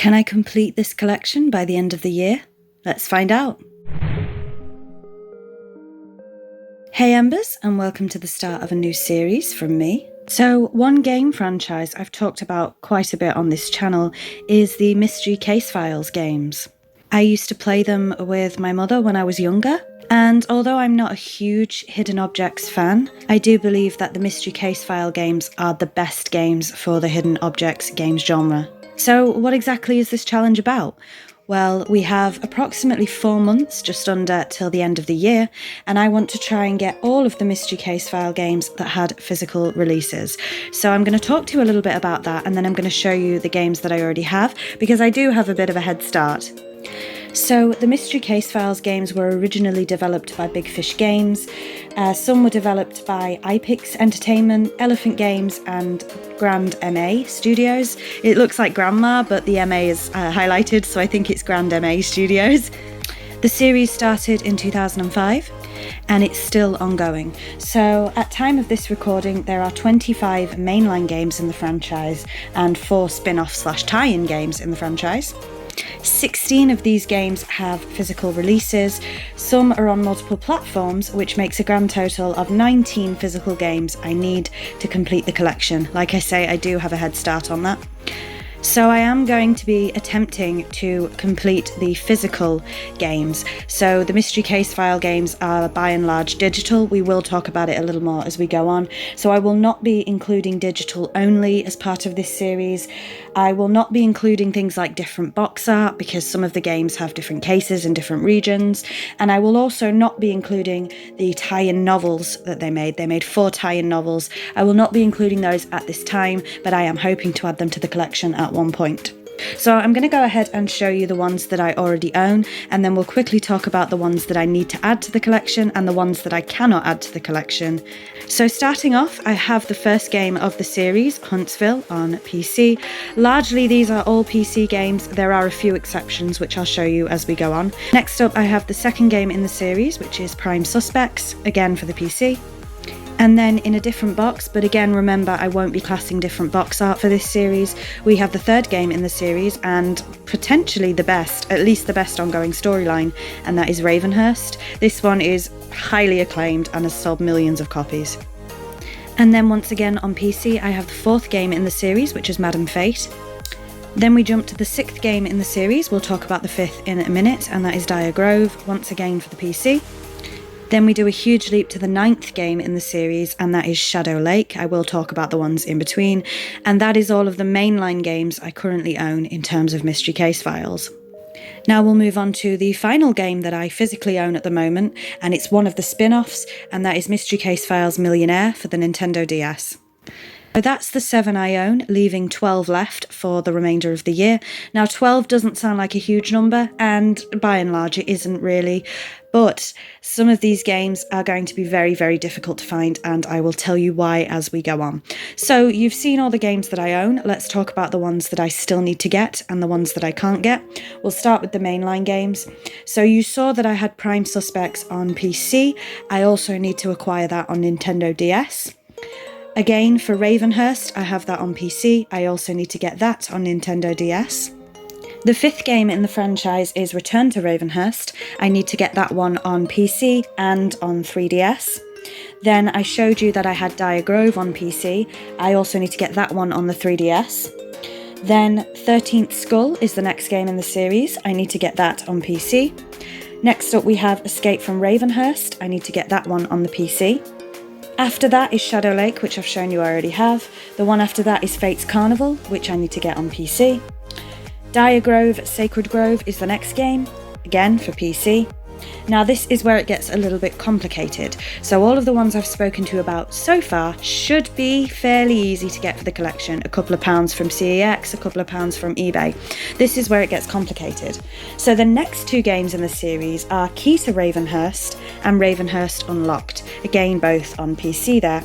Can I complete this collection by the end of the year? Let's find out. Hey Embers, and welcome to the start of a new series from me. So, one game franchise I've talked about quite a bit on this channel is the Mystery Case Files games. I used to play them with my mother when I was younger, and although I'm not a huge Hidden Objects fan, I do believe that the Mystery Case File games are the best games for the Hidden Objects games genre. So what exactly is this challenge about? Well, we have approximately 4 months, just under, till the end of the year, and I want to try and get all of the Mystery Case File games that had physical releases. So I'm going to talk to you a little bit about that, and then I'm going to show you the games that I already have, because I do have a bit of a head start. So the Mystery Case Files games were originally developed by Big Fish Games. Some were developed by iPix Entertainment, Elephant Games and Grand MA Studios. It looks like Grandma, but the MA is highlighted, so I think it's Grand MA Studios. The series started in 2005 and it's still ongoing. So at time of this recording, there are 25 mainline games in the franchise and 4 spin-off / tie-in games in the franchise. 16 of these games have physical releases. Some are on multiple platforms, which makes a grand total of 19 physical games I need to complete the collection. Like I say, I do have a head start on that. So I am going to be attempting to complete the physical games. So the Mystery Case File games are by and large digital. We will talk about it a little more as we go on. So I will not be including digital only as part of this series. I will not be including things like different box art because some of the games have different cases in different regions. And I will also not be including the tie-in novels that they made. They made 4 tie-in novels. I will not be including those at this time, but I am hoping to add them to the collection at one point. So I'm going to go ahead and show you the ones that I already own, and then we'll quickly talk about the ones that I need to add to the collection and the ones that I cannot add to the collection. So starting off, I have the first game of the series, Huntsville, on PC. Largely these are all PC games. There are a few exceptions which I'll show you as we go on. Next up, I have the second game in the series, which is Prime Suspects, again for the PC. And then in a different box, but again remember I won't be classing different box art for this series, we have the third game in the series and potentially the best, at least the best ongoing storyline, and that is Ravenhurst. This one is highly acclaimed and has sold millions of copies. And then once again on PC I have the fourth game in the series, which is Madam Fate. Then we jump to the 6th game in the series, we'll talk about the 5th in a minute, and that is Dire Grove, once again for the PC. Then we do a huge leap to the 9th game in the series, and that is Shadow Lake. I will talk about the ones in between. And that is all of the mainline games I currently own in terms of Mystery Case Files. Now we'll move on to the final game that I physically own at the moment, and it's one of the spin-offs, and that is Mystery Case Files Millionaire for the Nintendo DS. So that's the 7 I own, leaving 12 left for the remainder of the year. Now 12 doesn't sound like a huge number, and by and large it isn't really, but some of these games are going to be very, very difficult to find, and I will tell you why as we go on. So you've seen all the games that I own. Let's talk about the ones that I still need to get and the ones that I can't get. We'll start with the mainline games. So you saw that I had Prime Suspects on PC. I also need to acquire that on Nintendo DS. Again, for Ravenhurst, I have that on PC. I also need to get that on Nintendo DS. The 5th game in the franchise is Return to Ravenhurst. I need to get that one on PC and on 3DS. Then I showed you that I had Dire Grove on PC. I also need to get that one on the 3DS. Then 13th Skull is the next game in the series. I need to get that on PC. Next up we have Escape from Ravenhurst. I need to get that one on the PC. After that is Shadow Lake, which I've shown you I already have. The one after that is Fate's Carnival, which I need to get on PC. Dire Grove, Sacred Grove is the next game, again for PC. Now this is where it gets a little bit complicated. So all of the ones I've spoken to you about so far should be fairly easy to get for the collection. A couple of pounds from CEX, a couple of pounds from eBay. This is where it gets complicated. So the next 2 games in the series are Key to Ravenhurst and Ravenhurst Unlocked. Again, both on PC there.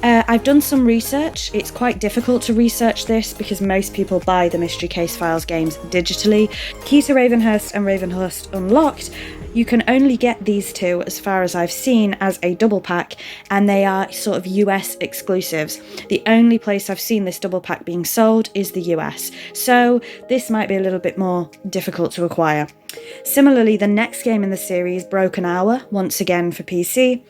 I've done some research. It's quite difficult to research this because most people buy the Mystery Case Files games digitally. Key to Ravenhurst and Ravenhurst Unlocked You can only get these two, as far as I've seen, as a double pack, and they are sort of US exclusives. The only place I've seen this double pack being sold is the US, so this might be a little bit more difficult to acquire. Similarly, the next game in the series, Broken Hour, once again for PC,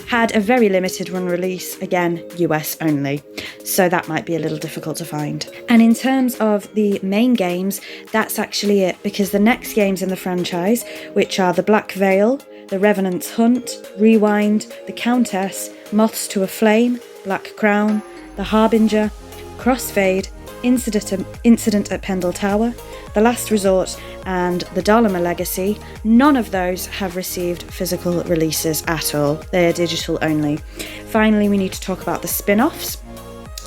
had a very limited run release, again US only, so that might be a little difficult to find. And in terms of the main games, that's actually it, because the next games in the franchise, which are The Black Veil, The Revenant's Hunt, Rewind, The Countess, Moths to a Flame, Black Crown, The Harbinger, Crossfade, Incident at Pendle Tower, The Last Resort, and The Dharma Legacy, none of those have received physical releases at all. They're digital only. Finally, we need to talk about the spin-offs.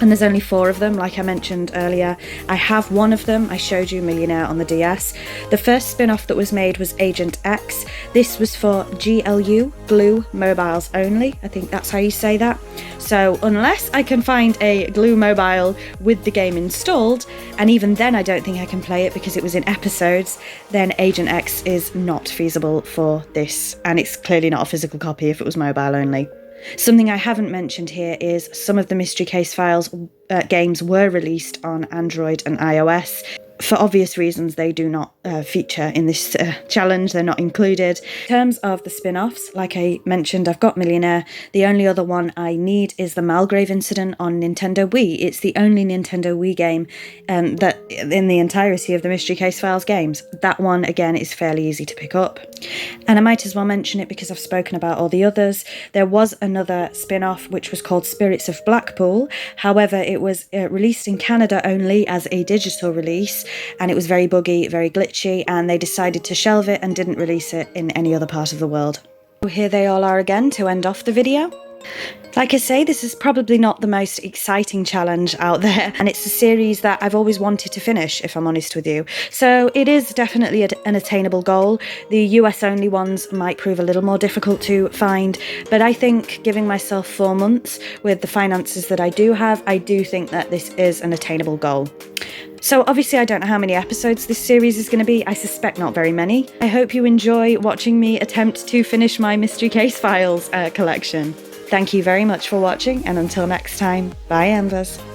And there's only 4 of them, like I mentioned earlier. I have one of them. I showed you Millionaire on the DS. The first spin-off that was made was Agent X. This was for GLU, Glue Mobiles only. I think that's how you say that. So unless I can find a Glue Mobile with the game installed, and even then I don't think I can play it because it was in episodes, then Agent X is not feasible for this. And it's clearly not a physical copy if it was mobile only. Something I haven't mentioned here is some of the Mystery Case Files games were released on Android and iOS. For obvious reasons, they do not feature in this challenge. They're not included. In terms of the spin-offs, like I mentioned, I've got Millionaire. The only other one I need is the Malgrave Incident on Nintendo Wii. It's the only Nintendo Wii game that in the entirety of the Mystery Case Files games. That one, again, is fairly easy to pick up. And I might as well mention it because I've spoken about all the others. There was another spin-off which was called Spirits of Blackpool. However, it was released in Canada only as a digital release, and it was very buggy, very glitchy, and they decided to shelve it and didn't release it in any other part of the world. Here they all are again to end off the video. Like I say, this is probably not the most exciting challenge out there, and it's a series that I've always wanted to finish, if I'm honest with you. So it is definitely an attainable goal. The US only ones might prove a little more difficult to find, but I think giving myself 4 months with the finances that I do have, I do think that this is an attainable goal. So obviously I don't know how many episodes this series is going to be. I suspect not very many. I hope you enjoy watching me attempt to finish my Mystery Case Files collection. Thank you very much for watching, and until next time, bye EMbers.